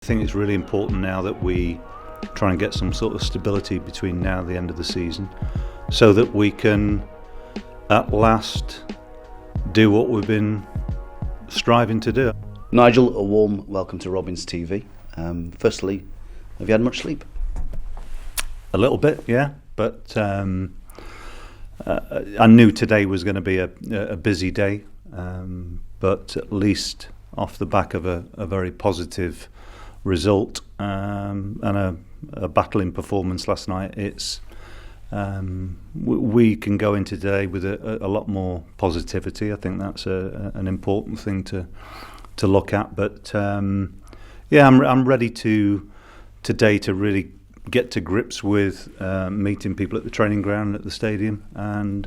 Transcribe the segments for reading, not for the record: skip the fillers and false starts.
I think it's really important now that we try and get some sort of stability between now and the end of the season so that we can at last do what we've been striving to do. Nigel, a warm welcome to Robins TV. Firstly, have you had much sleep? A little bit, yeah, but I knew today was going to be a busy day, but at least off the back of a very positive result and a battling performance last night, it's we can go into today with a lot more positivity. I think that's an important thing to look at. But yeah, I'm ready today to really get to grips with meeting people at the training ground at the stadium and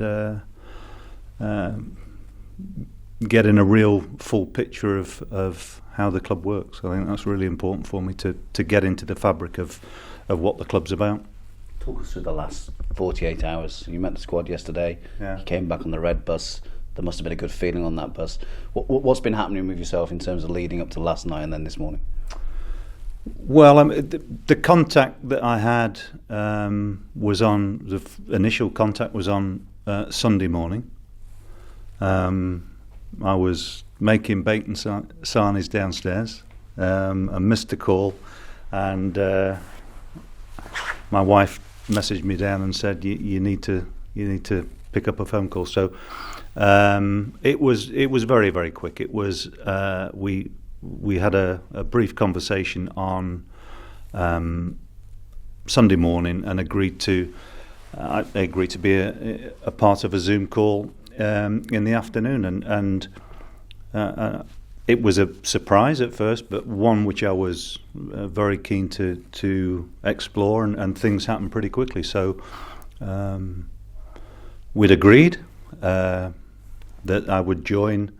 getting a real full picture of how the club works. I think that's really important for me to get into the fabric of what the club's about. Talk us through the last 48 hours. You met the squad yesterday. Yeah. You came back on the red bus. There must have been a good feeling on that bus. What's been happening with yourself in terms of leading up to last night and then this morning? Well, the contact that I had was on, the initial contact was on Sunday morning. I was making bacon sarnies downstairs. I missed the call, and my wife messaged me down and said, "You need to pick up a phone call." So it was very, very quick. It was we had a brief conversation on Sunday morning and agreed to be a part of a Zoom call in the afternoon, and it was a surprise at first, but one which I was very keen to explore, and things happened pretty quickly. So we'd agreed that I would join,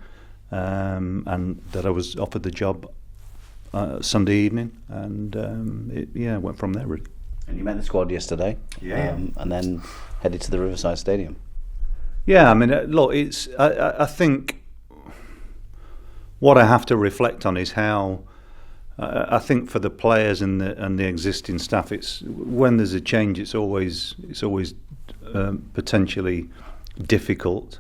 and that I was offered the job Sunday evening, and it went from there really. And you met the squad yesterday, and then headed to the Riverside Stadium. Yeah, I mean, look, I think what I have to reflect on is how I think for the players and the existing staff, it's when there's a change, it's always potentially difficult.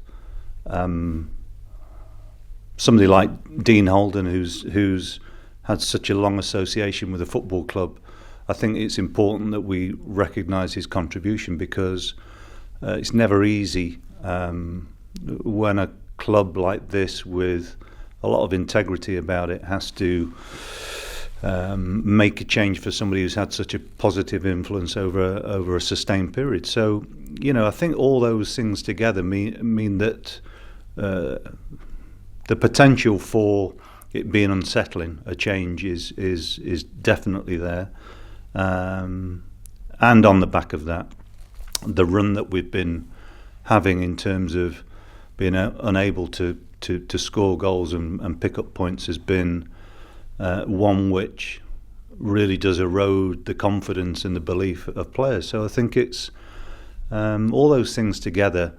Somebody like Dean Holden, who's had such a long association with the football club, I think it's important that we recognise his contribution, because it's never easy when a club like this with a lot of integrity about it has to make a change for somebody who's had such a positive influence over a sustained period. So, I think all those things together mean that the potential for it being unsettling, a change, is definitely there. And on the back of that, the run that we've been having in terms of being unable to score goals and pick up points has been one which really does erode the confidence and the belief of players. So I think it's all those things together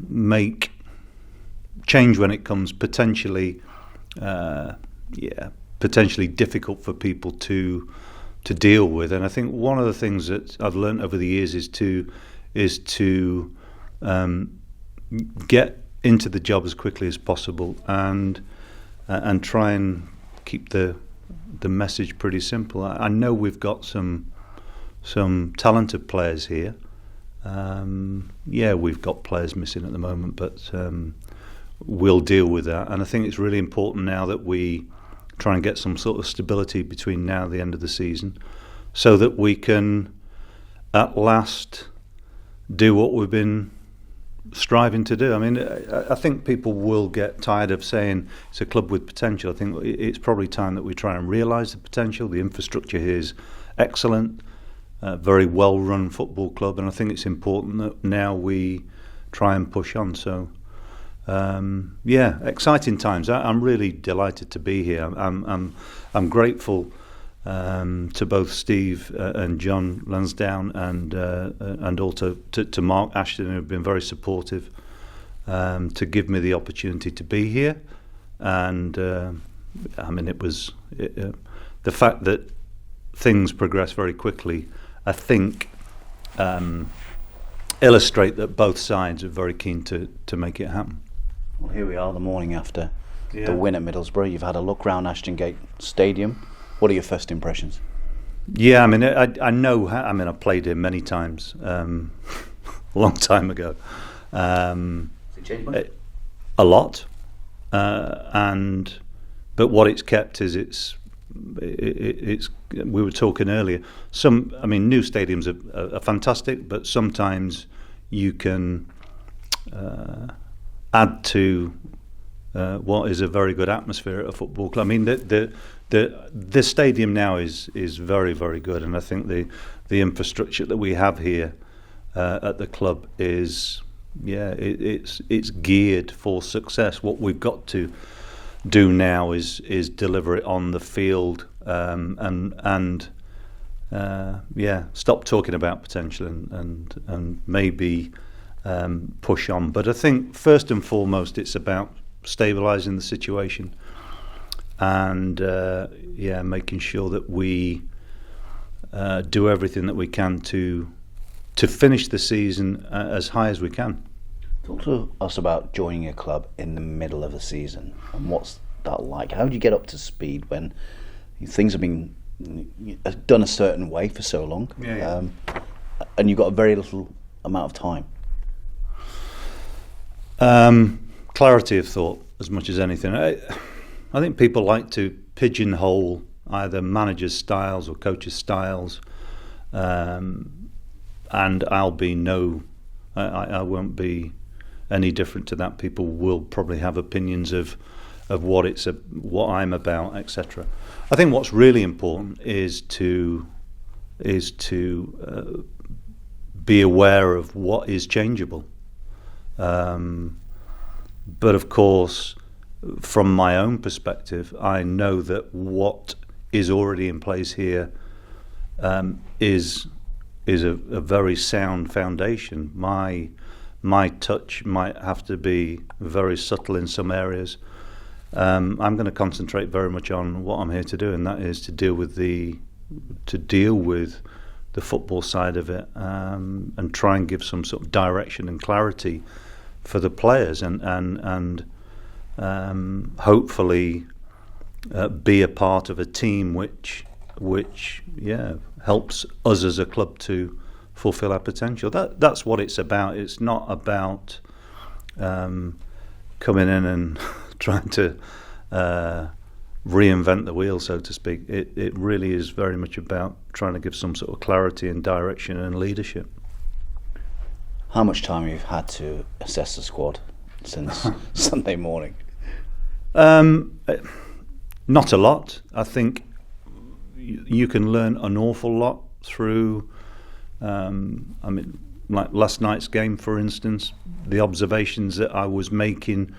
make change when it comes potentially difficult for people to deal with. And I think one of the things that I've learned over the years is to get into the job as quickly as possible and try and keep the message pretty simple. I know we've got some talented players here. We've got players missing at the moment, but we'll deal with that. And I think it's really important now that we try and get some sort of stability between now and the end of the season so that we can at last do what we've been striving to do. I mean, I think people will get tired of saying it's a club with potential. I think it's probably time that we try and realise the potential. The infrastructure here is excellent, very well-run football club, and I think it's important that now we try and push on. So, exciting times. I'm really delighted to be here. I'm grateful to both Steve and John Lansdowne and also to Mark Ashton, who have been very supportive to give me the opportunity to be here. And I mean, the fact that things progress very quickly, I think, illustrate that both sides are very keen to make it happen. Well, here we are the morning after the win at Middlesbrough. You've had a look round Ashton Gate Stadium. What are your first impressions? Yeah, I mean, I know. I mean, I've played here many times, a long time ago. Has it changed much? A lot, but what it's kept is it's. We were talking earlier. New stadiums are fantastic, but sometimes you can add to what is a very good atmosphere at a football club. I mean, the stadium now is very, very good, and I think the infrastructure that we have here at the club is it's geared for success. What we've got to do now is deliver it on the field, and stop talking about potential and maybe push on. But I think first and foremost it's about stabilising the situation and making sure that we do everything that we can to finish the season as high as we can. Talk to us about joining a club in the middle of a season, and what's that like? How do you get up to speed when things have been done a certain way for so long, and you've got a very little amount of time? Clarity of thought, as much as anything. I think people like to pigeonhole either managers' styles or coaches' styles, and I'll be I won't be any different to that. People will probably have opinions of what I'm about, etc. I think what's really important is to be aware of what is changeable. But of course, from my own perspective, I know that what is already in place here is a very sound foundation. My touch might have to be very subtle in some areas. I'm going to concentrate very much on what I'm here to do, and that is to deal with the football side of it, and try and give some sort of direction and clarity for the players, and hopefully be a part of a team which helps us as a club to fulfill our potential. That's what it's about. It's not about coming in and trying to reinvent the wheel, so to speak. It really is very much about trying to give some sort of clarity and direction and leadership. How much time have you had to assess the squad since Sunday morning? Not a lot. I think you can learn an awful lot through, like last night's game, for instance, the observations that I was making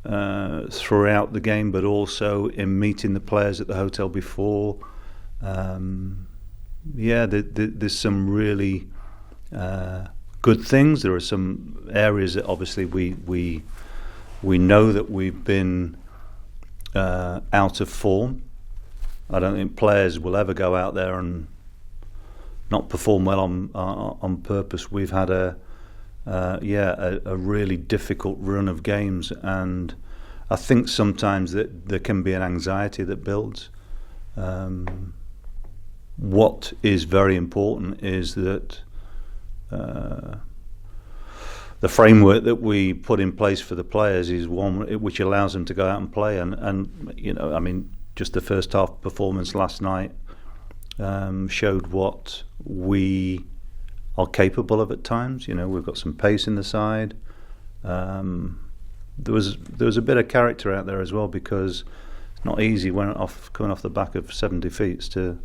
throughout the game, but also in meeting the players at the hotel before. There's some really good things. There are some areas that obviously we know that we've been out of form. I don't think players will ever go out there and not perform well on purpose. We've had a really difficult run of games, and I think sometimes that there can be an anxiety that builds. What is very important is that the framework that we put in place for the players is one which allows them to go out and play, and just the first half performance last night showed what we are capable of at times. We've got some pace in the side. There was a bit of character out there as well, because it's not easy coming off the back of 70 feet to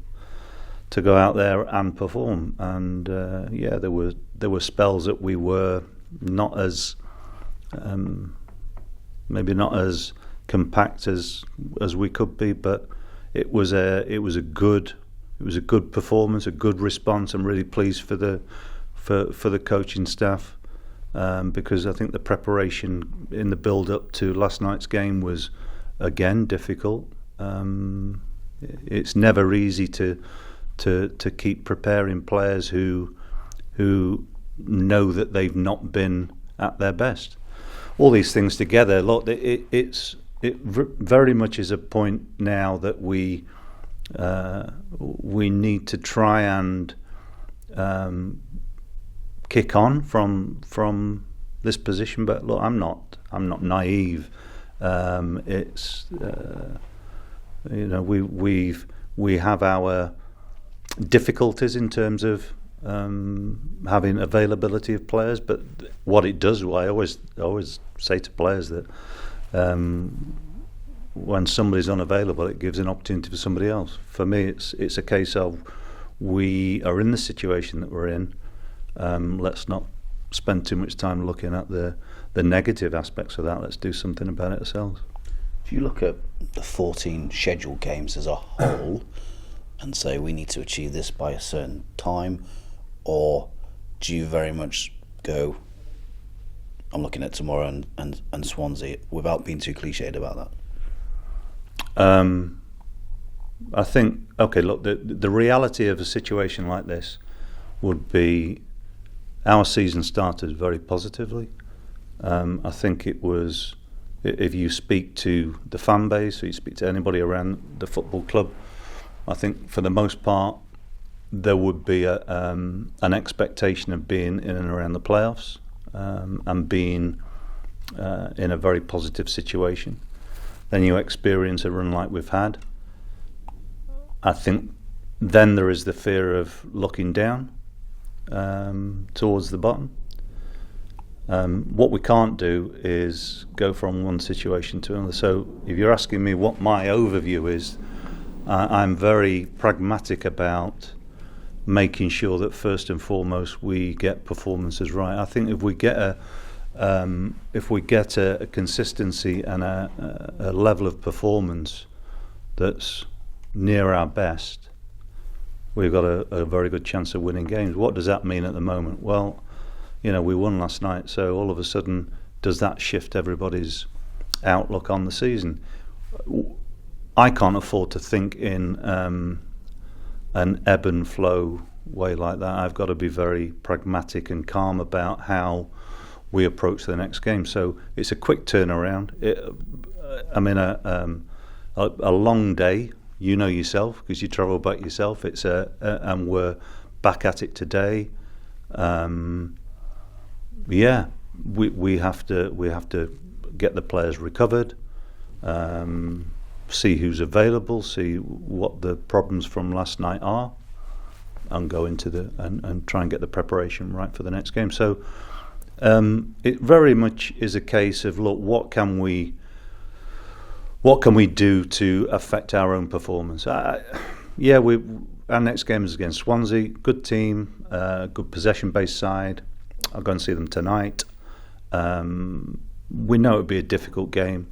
go out there and perform. And there were spells that we were not as maybe not as compact as we could be, but it was a good performance, a good response. I'm really pleased for the coaching staff, because I think the preparation in the build up to last night's game was again difficult. it's never easy to keep preparing players who know that they've not been at their best. All these things together, look, it very much is a point now that we need to try and kick on from this position. But look, I'm not naive. It's we have our difficulties in terms of having availability of players, but what it does, I always say to players that when somebody's unavailable, it gives an opportunity for somebody else. For me, it's a case of we are in the situation that we're in. Let's not spend too much time looking at the negative aspects of that. Let's do something about it ourselves. If you look at the 14 scheduled games as a whole and say we need to achieve this by a certain time, or do you very much go, I'm looking at tomorrow and Swansea, without being too cliched about that? I think, okay, look, the reality of a situation like this would be our season started very positively. I think it was, if you speak to the fan base or you speak to anybody around the football club, I think for the most part there would be an expectation of being in and around the playoffs and being in a very positive situation. Then you experience a run like we've had. I think then there is the fear of looking down towards the bottom. What we can't do is go from one situation to another. So if you're asking me what my overview is, I'm very pragmatic about making sure that first and foremost we get performances right. I think if we get a consistency and a level of performance that's near our best, we've got a very good chance of winning games. What does that mean at the moment? Well, we won last night, so all of a sudden, does that shift everybody's outlook on the season? I can't afford to think in an ebb and flow way like that. I've got to be very pragmatic and calm about how we approach the next game. So it's a quick turnaround. A long day. You know yourself because you travel back yourself. And we're back at it today. We have to get the players recovered, see who's available, see what the problems from last night are, and go into and try and get the preparation right for the next game. So it very much is a case of, look, what can we do to affect our own performance? Our next game is against Swansea. Good team, good possession-based side. I'll go and see them tonight. We know it would be a difficult game,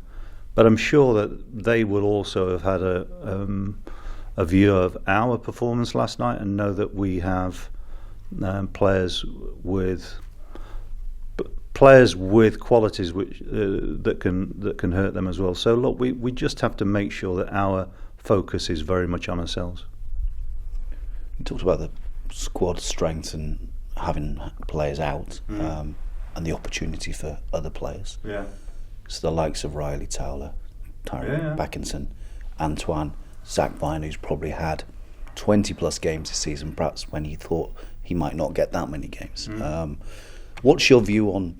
but I'm sure that they will also have had a view of our performance last night and know that we have players with qualities which that can hurt them as well. So look, we just have to make sure that our focus is very much on ourselves. You talked about the squad strength and having players out, and the opportunity for other players. Yeah. So the likes of Riley Towler, Tyrone Beckinson, Antoine, Zach Vine, who's probably had 20 plus games this season, perhaps when he thought he might not get that many games. What's your view on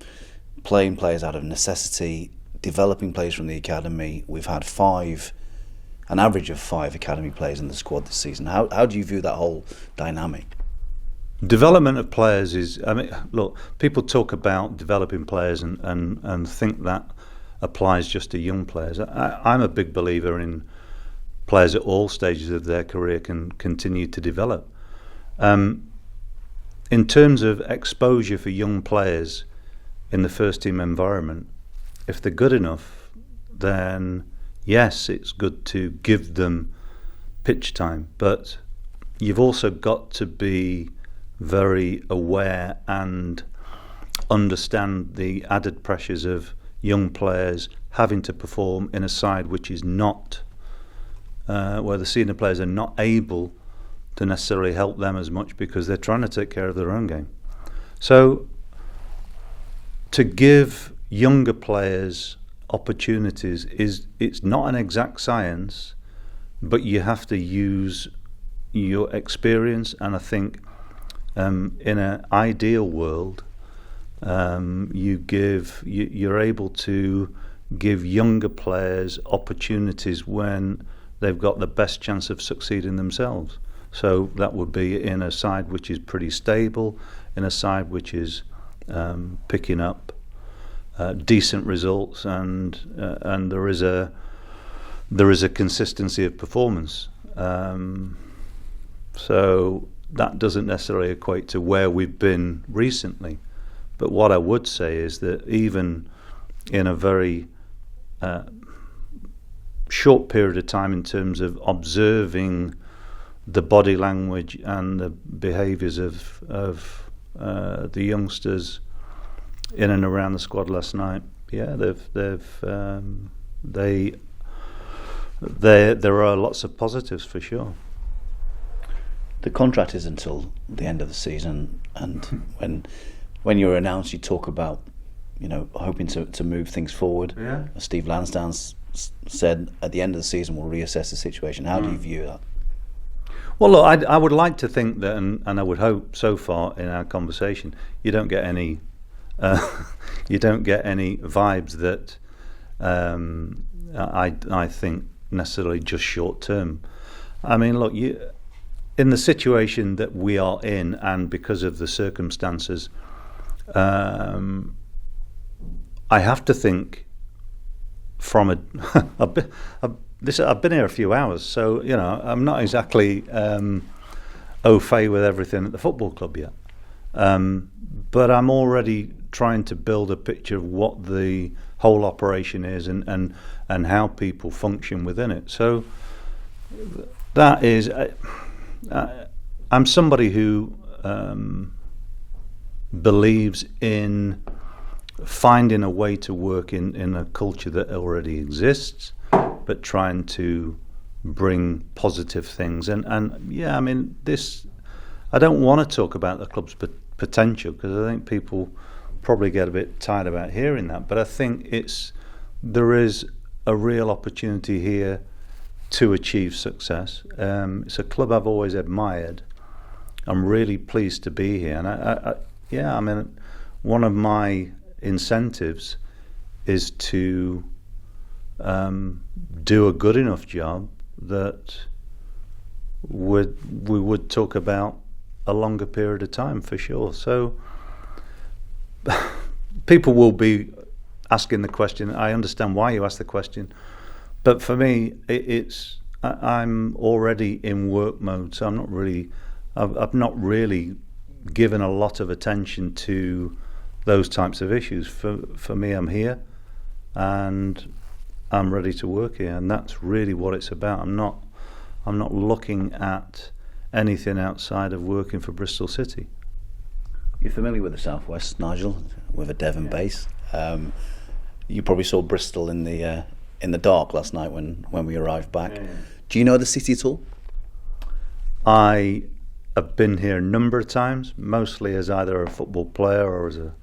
playing players out of necessity, developing players from the academy? We've had an average of 5 academy players in the squad this season. How do you view that whole dynamic? Development of players is, look, people talk about developing players and think that applies just to young players. I'm a big believer in players at all stages of their career can continue to develop. In terms of exposure for young players in the first team environment, if they're good enough, then yes, it's good to give them pitch time, but you've also got to be very aware and understand the added pressures of young players having to perform in a side which is not where the senior players are not able to necessarily help them as much because they're trying to take care of their own game. So to give younger players opportunities it's not an exact science, but you have to use your experience. And I think in an ideal world, you're able to give younger players opportunities when they've got the best chance of succeeding themselves. So that would be in a side which is pretty stable, in a side which is picking up decent results, and there is a consistency of performance. So that doesn't necessarily equate to where we've been recently. But what I would say is that even in a very short period of time, in terms of observing the body language and the behaviours of the youngsters in and around the squad last night, there are lots of positives for sure. The contract is until the end of the season, and when you're announced, you talk about hoping to move things forward. Yeah. Steve Lansdowne said at the end of the season we'll reassess the situation. How do you view that? Well, look, I would like to think that, and I would hope so far in our conversation, you don't get any vibes that I think necessarily just short term. I mean, look, in the situation that we are in, and because of the circumstances, I have to think from I've been here a few hours, so I'm not exactly au fait with everything at the football club yet, but I'm already trying to build a picture of what the whole operation is and how people function within it. So that is, I'm somebody who believes in finding a way to work in a culture that already exists, but trying to bring positive things. And I mean, I don't want to talk about the club's potential, because I think people probably get a bit tired about hearing that, but I think there is a real opportunity here to achieve success. It's a club I've always admired. I'm really pleased to be here, and I mean, one of my incentives is to do a good enough job that we would talk about a longer period of time, for sure. So people will be asking the question. I understand why you ask the question, but for me, I'm already in work mode, so I've not really given a lot of attention to those types of issues. For me, I'm here and I'm ready to work here, and that's really what it's about. I'm not looking at anything outside of working for Bristol City. You're familiar with the Southwest, Nigel, with a Devon base. You probably saw Bristol in the dark last night when we arrived back. Yeah. Do you know the city at all? I have been here a number of times, mostly as either a football player or as a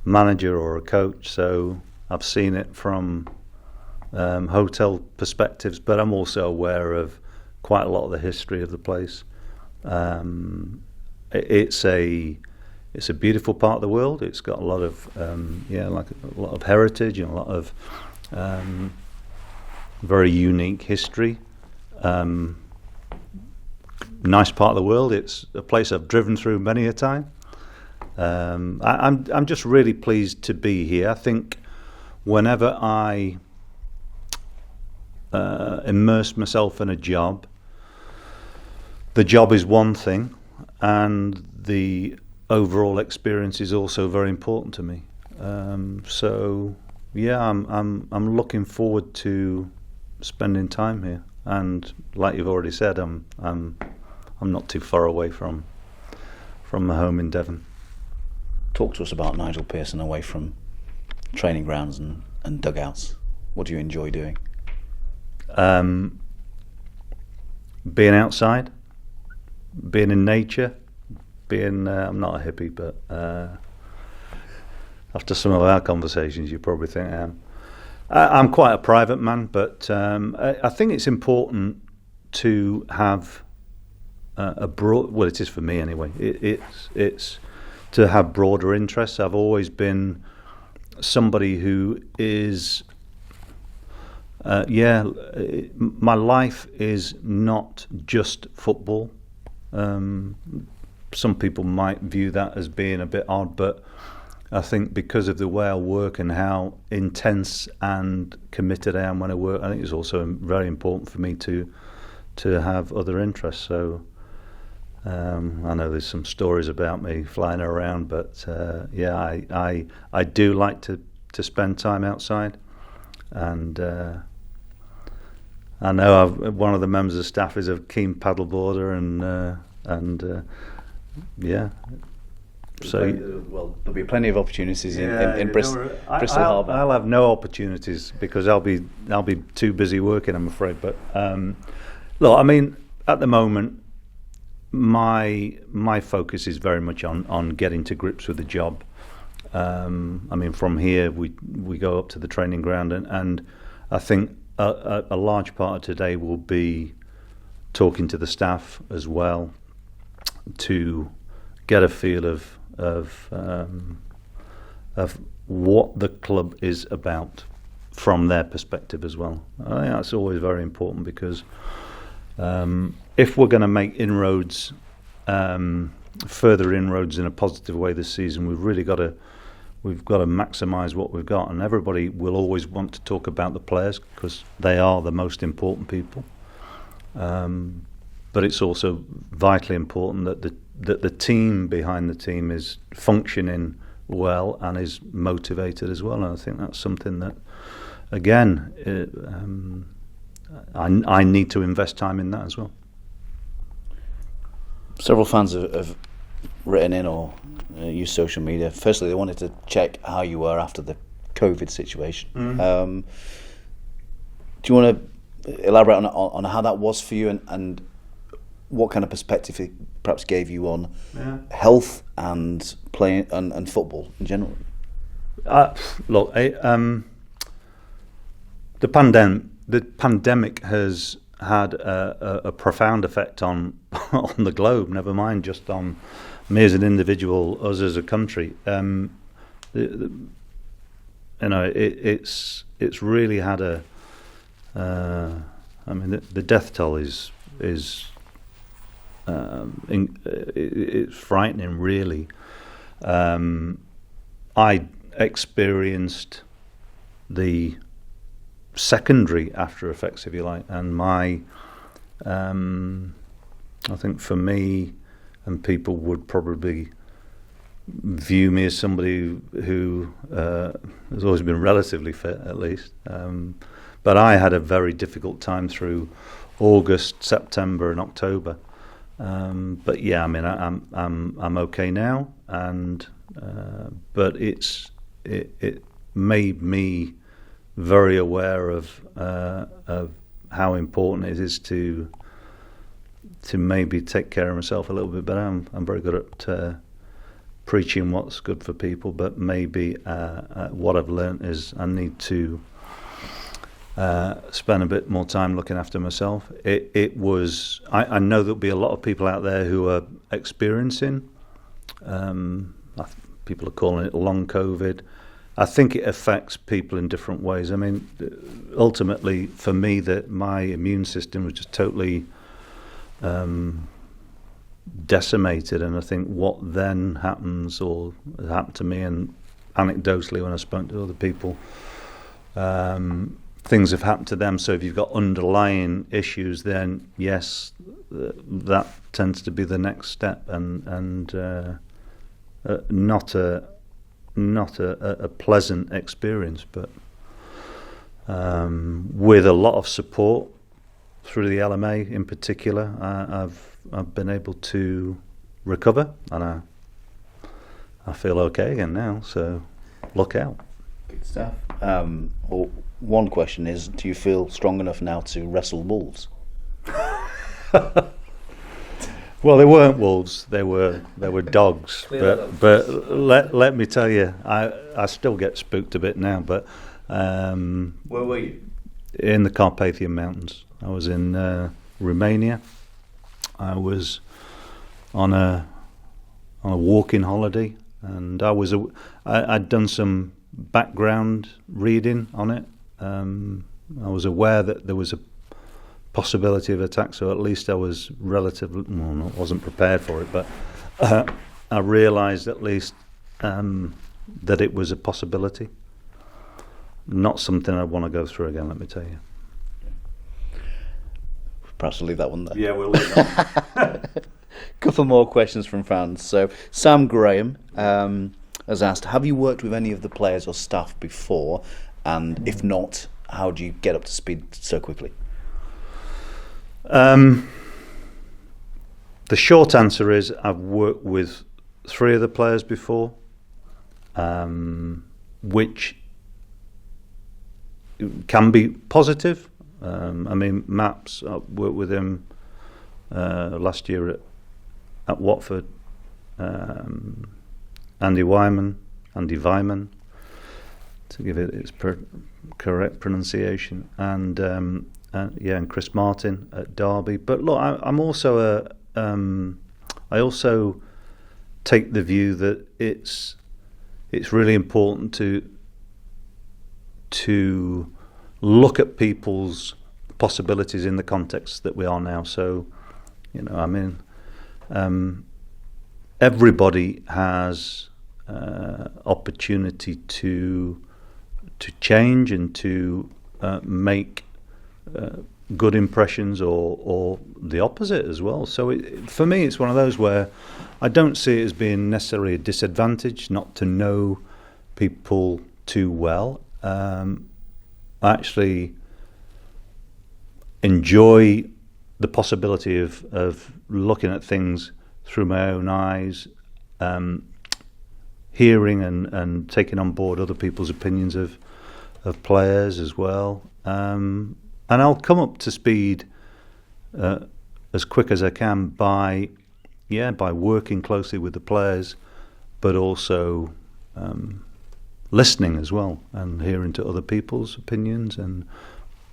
manager or a coach. So I've seen it from hotel perspectives, but I'm also aware of quite a lot of the history of the place. It's a beautiful part of the world. It's got a lot of like a lot of heritage and a lot of very unique history. Nice part of the world. It's a place I've driven through many a time. I'm just really pleased to be here. I think whenever I immerse myself in a job, the job is one thing, and the overall experience is also very important to me. So yeah, I'm looking forward to spending time here, and like you've already said, I'm not too far away from my home in Devon. Talk to us about Nigel Pearson away from training grounds and dugouts. What do you enjoy doing? being outside, being in nature, being I'm not a hippie, but after some of our conversations, you probably think I am. I'm quite a private man, but I think it's important to have a broad. Well, it is for me anyway. It's to have broader interests. I've always been somebody who is. My life is not just football. Some people might view that as being a bit odd, but I think because of the way I work and how intense and committed I am when I work, I think it's also very important for me to have other interests. So I know there's some stories about me flying around, but I do like to spend time outside, and I know one of the members of staff is a keen paddleboarder, and so well, there'll be plenty of opportunities in Bristol Harbour. I'll have no opportunities because I'll be too busy working, I'm afraid. But look, I mean, at the moment, my focus is very much on getting to grips with the job. I mean, from here we go up to the training ground, and I think a large part of today will be talking to the staff as well to get a feel of what the club is about from their perspective as well. I think that's always very important because if we're going to make inroads, further inroads in a positive way this season, we've got to maximise what we've got, and everybody will always want to talk about the players because they are the most important people. But it's also vitally important that the team behind the team is functioning well and is motivated as well. And I think that's something that, again, I need to invest time in that as well. Several fans have written in or used social media. Firstly, they wanted to check how you were after the COVID situation. Mm-hmm. Do you want to elaborate on how that was for you and what kind of perspective it perhaps gave you on health and playing and football in general? Look, the pandemic has had a profound effect on the globe. Never mind just on me as an individual, us as a country. It's really had a. I mean, the death toll is it's frightening, really. I experienced the secondary after effects, if you like, and my I think for me, and people would probably view me as somebody who has always been relatively fit, at least. But I had a very difficult time through August, September, and October. But yeah, I mean, I'm okay now, and but it made me very aware of how important it is to maybe take care of myself a little bit better. I'm very good at preaching what's good for people, but maybe what I've learnt is I need to spend a bit more time looking after myself. It was. I know there'll be a lot of people out there who are experiencing. People are calling it long COVID. I think it affects people in different ways. I mean, ultimately, for me, that my immune system was just totally decimated, and I think what then happens, or happened to me, and anecdotally when I spoke to other people, things have happened to them. So if you've got underlying issues, then yes, that tends to be the next step, and not a pleasant experience, but with a lot of support through the LMA in particular, I've been able to recover, and I feel okay again now. So look out. Good stuff. Well, one question is: do you feel strong enough now to wrestle wolves? Well, they weren't wolves; they were dogs. Clear But let me tell you, I still get spooked a bit now. But Where were you? in the Carpathian Mountains, I was in Romania. I was on a walking holiday, and I'd done some background reading on it. I was aware that there was a possibility of attack, so at least I was I wasn't prepared for it, but I realised at least that it was a possibility. Not something I'd want to go through again, let me tell you. Perhaps we'll leave that one there. Yeah, we'll leave that. Couple more questions from fans. So Sam Graham has asked, have you worked with any of the players or staff before? And if not, how do you get up to speed so quickly? The short answer is I've worked with 3 of the players before, which can be positive. I mean, Maps, I worked with him last year at Watford. Andy Wyman, to give it its correct pronunciation, and Chris Martin at Derby. But look, I'm also I also take the view that it's really important to look at people's possibilities in the context that we are now. So, I mean, everybody has opportunity to change and to make good impressions or the opposite as well. So for me, it's one of those where I don't see it as being necessarily a disadvantage not to know people too well. I actually enjoy the possibility of looking at things through my own eyes, hearing and taking on board other people's opinions of players as well. And I'll come up to speed as quick as I can by working closely with the players, but also listening as well and hearing to other people's opinions.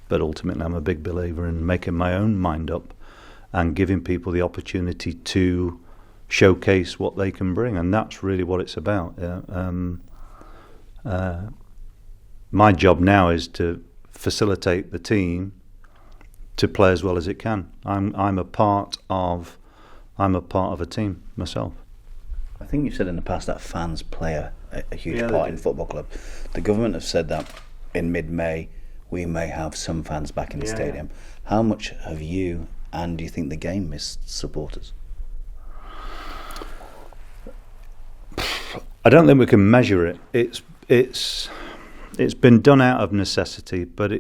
But ultimately, I'm a big believer in making my own mind up and giving people the opportunity to showcase what they can bring, and that's really what it's about. My job now is to facilitate the team to play as well as it can. I'm a part of a team myself. I think you've said in the past that fans play a huge part in football club. The government have said that in mid-May we may have some fans back in the stadium. How much have you and do you think the game missed supporters? I don't think we can measure it. It's been done out of necessity, but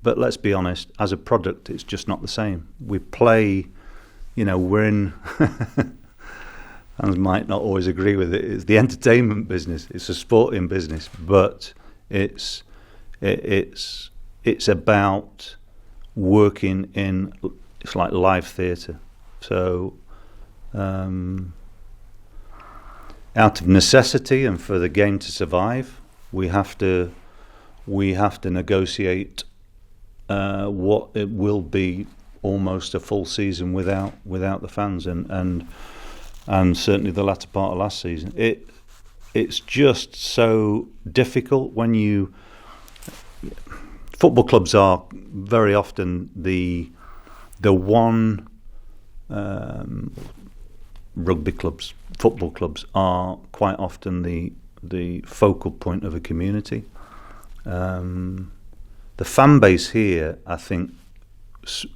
let's be honest, as a product, it's just not the same. We play, we're in. Fans might not always agree with it. It's the entertainment business. It's a sporting business, but it's about working in. It's like live theatre. So, out of necessity and for the game to survive, we have to negotiate what it will be almost a full season without the fans, and certainly the latter part of last season. It's just so difficult when football clubs are very often the one. Rugby clubs, football clubs are quite often the focal point of a community. The fan base here, I think,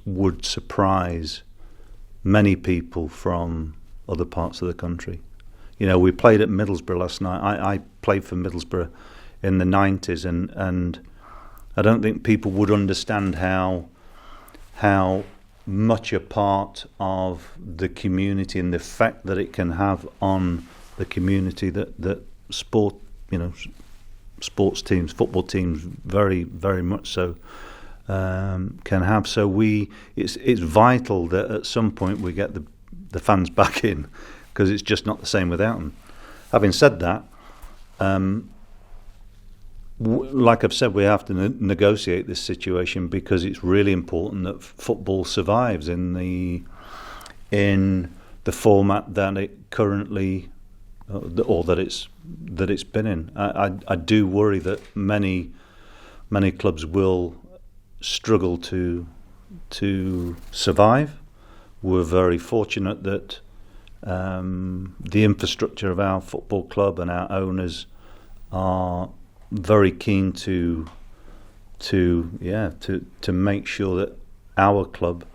would surprise many people from other parts of the country. We played at Middlesbrough last night. I played for Middlesbrough in the 90s, and I don't think people would understand how much a part of the community and the effect that it can have on the community that sports teams, football teams, very, very much so can have. So it's vital that at some point we get the fans back in, because it's just not the same without them. Having said that, like I've said, we have to negotiate this situation, because it's really important that football survives in the format that it currently, or that it's been in. I do worry that many clubs will struggle to survive. We're very fortunate that the infrastructure of our football club and our owners are very keen to make sure that our club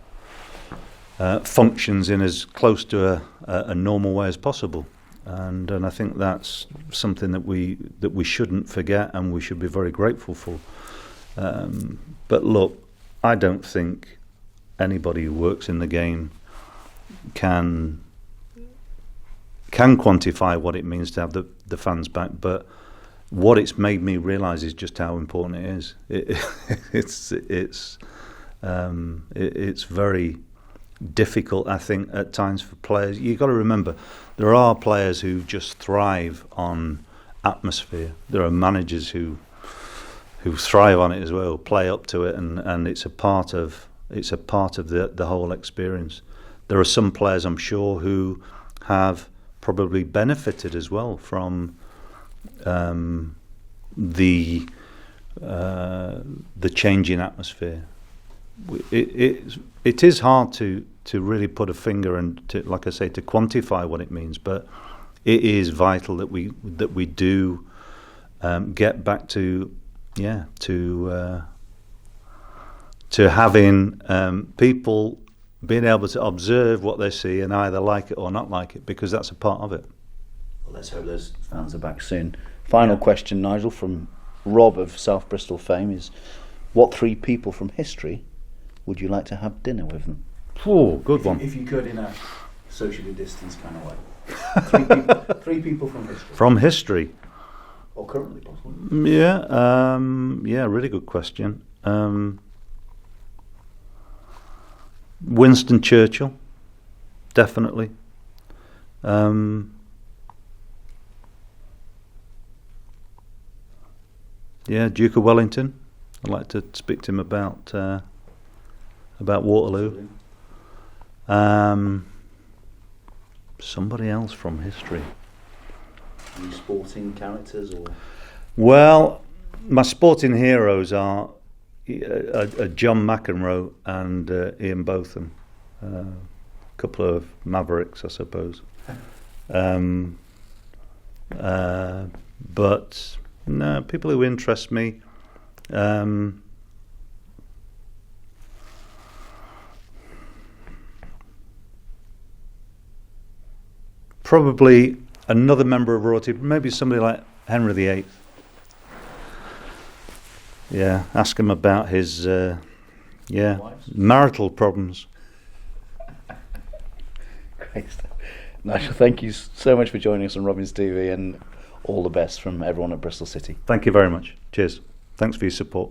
functions in as close to a normal way as possible, and I think that's something that we shouldn't forget, and we should be very grateful for. But look, I don't think anybody who works in the game can quantify what it means to have the fans back, but what it's made me realise is just how important it is. It's very difficult, I think, at times for players. You've got to remember, there are players who just thrive on atmosphere. There are managers who thrive on it as well, play up to it, and it's a part of the whole experience. There are some players, I'm sure, who have probably benefited as well from the change in atmosphere. It is hard to really put a finger and to, like I say, to quantify what it means, but it is vital that we do get back to having people being able to observe what they see and either like it or not like it, because that's a part of it. Well, let's hope those fans are back soon. Final question, Nigel, from Rob of South Bristol fame is: what 3 people from history would you like to have dinner with them? Oh, good one. If you could, in a socially distanced kind of way. 3 people from history. From history? Or currently, possibly. Yeah, really good question. Winston Churchill, definitely. Duke of Wellington. I'd like to speak to him about Waterloo. Somebody else from history. Any sporting characters or? Well, my sporting heroes are John McEnroe and Ian Botham. A couple of mavericks, I suppose. But no, people who interest me. Probably another member of royalty, maybe somebody like Henry VIII. Yeah, ask him about his marital problems. Great stuff. Nigel, thank you so much for joining us on Robins TV, and all the best from everyone at Bristol City. Thank you very much. Cheers. Thanks for your support.